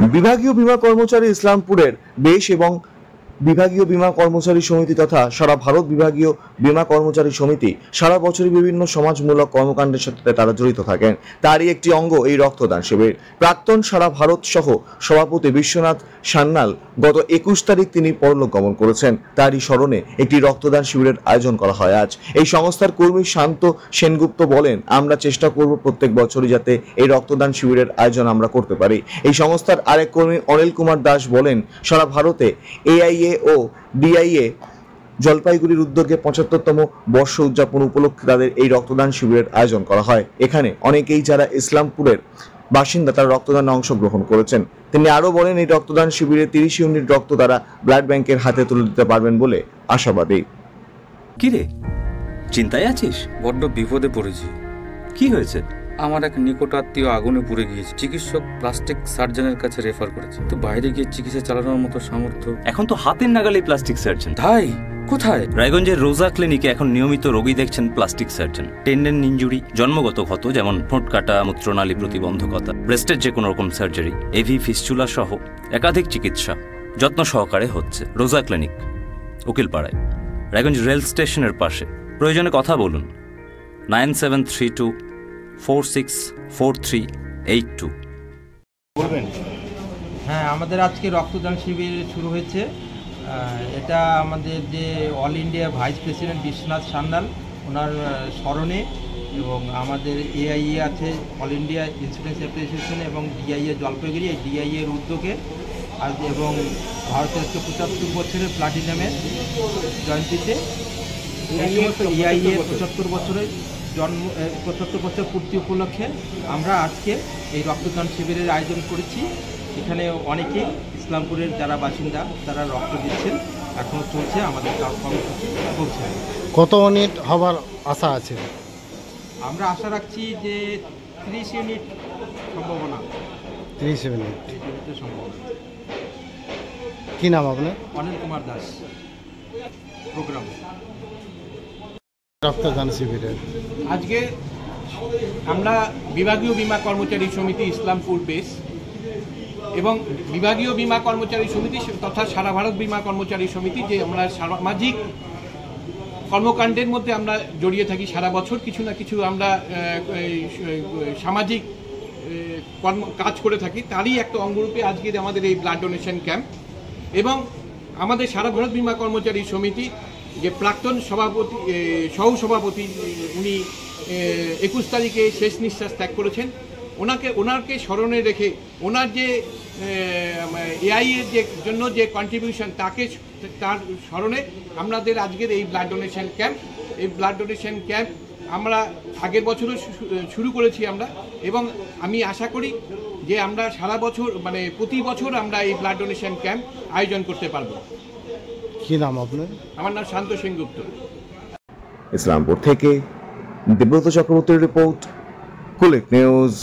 বিভাগীয় বীমা কর্মচারী ইসলামপুরের বেশ এবং বিভাগীয় বীমা কর্মচারী সমিতি তথা সারা ভারত বিভাগীয় বীমা কর্মচারী সমিতি সারা বছরই বিভিন্ন সমাজমূলক কর্মকাণ্ডের সাথে তারা জড়িত থাকেন। তারই একটি অঙ্গ এই রক্তদান শিবির। প্রাক্তন সারা ভারত সহ সভাপতি বিশ্বনাথ সান্যাল গত 21 তারিখ তিনি পরলোক গমন করেছেন। তারই স্মরণে একটি রক্তদান শিবিরের আয়োজন করা হয় আজ। এই সংস্থার কর্মী শান্ত সেনগুপ্ত বলেন, আমরা চেষ্টা করব প্রত্যেক বছরই যাতে এই রক্তদান শিবিরের আয়োজন আমরা করতে পারি। এই সংস্থার আরেক কর্মী অনিল কুমার দাস বলেন, সারা ভারতে AIA ও DIA জলপাইগুড়ির উদ্যোগে 75তম বর্ষ উদযাপন উপলক্ষে তাদের এই রক্তদান শিবিরের আয়োজন করা হয়। এখানে অনেকেই যারা ইসলামপুরের বাসিন্দা তারা রক্তদানে অংশগ্রহণ করেছেন। তিনি আরও বলেন, এই রক্তদান শিবিরে 30 ইউনিট রক্ত তারা ব্লাড ব্যাংকের হাতে তুলে দিতে পারবেন বলে আশাবাদী। কি রে, চিন্তায় আছিস? বড্ড বিপদে পড়েছি। কি হয়েছে? আমার এক নিকট আত্মীয় আগুনে পুড়ে গিয়েছে। চিকিৎসক প্লাস্টিক সার্জনের কাছে রেফার করেছে, তো বাইরে গিয়ে চিকিৎসা চালানোর মতো সামর্থ্য এখন তো হাতের নাগালে প্লাস্টিক সার্জন। তাই কোথায়? রায়গঞ্জের রোজা ক্লিনিকে এখন নিয়মিত রোগী দেখছেন প্লাস্টিক সার্জন। টেন্ডেন ইনজুরি, জন্মগত ক্ষত যেমন ঠোঁট কাটা, মূত্রনালী প্রতিবন্ধকতা, ব্রেস্টের যে কোনো রকম সার্জারি, এভি ফিস্চুলা সহ একাধিক চিকিৎসা যত্ন সহকারে হচ্ছে রোজা ক্লিনিক, উকিলপাড়ায়, রায়গঞ্জ রেল স্টেশনের পাশে। প্রয়োজনে কথা বলুন 9732464382। বলবেন? হ্যাঁ, আমাদের আজকে রক্তদান শিবির শুরু হয়েছে। এটা আমাদের যে all India vice president Biswanath Sanyal, ওনার স্মরণে, এবং আমাদের AIA আছে অল ইন্ডিয়া ইন্স্যুরেন্স অ্যাসোসিয়েশন এবং DIA জলপাইগুড়ি, এই DIA এর উদ্যোগে আজ, এবং ভারতের 75 বছরের প্লাটিনামের জয়ন্তীতে AIA 75 বছরের 75 বছর পূর্তি উপলক্ষে আমরা আজকে এই রক্তদান শিবিরের আয়োজন করেছি। এখানে অনেকেই ইসলামপুরের যারা বাসিন্দা তারা রক্ত দিচ্ছেন, এখনও চলছে আমাদের কর্মসূচি চলছে। কত ইউনিট হবার আশা আছে? আমরা আশা রাখছি যে 30 ইউনিট সম্ভাবনা। 30 ইউনিট সম্ভাবনা। কি নাম আপনার? অনিল কুমার দাস, প্রোগ্রাম। রক্তদান শিবিরের আজকে আমরা বিভাগীয় বীমা কর্মচারী সমিতি ইসলামপুর বেস এবং বিভাগীয় বীমা কর্মচারী সমিতি তথা সারা ভারত বীমা কর্মচারী সমিতি, যে আমরা সামাজিক কর্মকাণ্ডের মধ্যে আমরা জড়িয়ে থাকি সারা বছর, কিছু না কিছু আমরা সামাজিক কাজ করে থাকি। তারই একটা অঙ্গরূপে আজকের আমাদের এই ব্লাড ডোনেশন ক্যাম্প। এবং আমাদের সারা ভারত বীমা কর্মচারী সমিতি যে প্রাক্তন সভাপতি সহসভাপতি, উনি 21 তারিখে শেষ নিঃশ্বাস ত্যাগ করেছেন। ওনাকে স্মরণে রেখে ওনার যে AIA এর জন্য যে কন্ট্রিবিউশন, তার স্মরণে আমাদের আজকের এই ব্লাড ডোনেশন ক্যাম্প। এই ব্লাড ডোনেশন ক্যাম্প আমরা আগের বছরও শুরু করেছি আমরা, এবং আমি আশা করি যে আমরা সারা বছর প্রতি বছর আমরা এই ব্লাড ডোনেশন ক্যাম্প আয়োজন করতে পারবো। কি নাম আপনার? আমার নাম শান্ত সেনগুপ্ত। ইসলামপুর থেকে দেবব্রত চক্রবর্তীর রিপোর্ট, কুলিক নিউজ।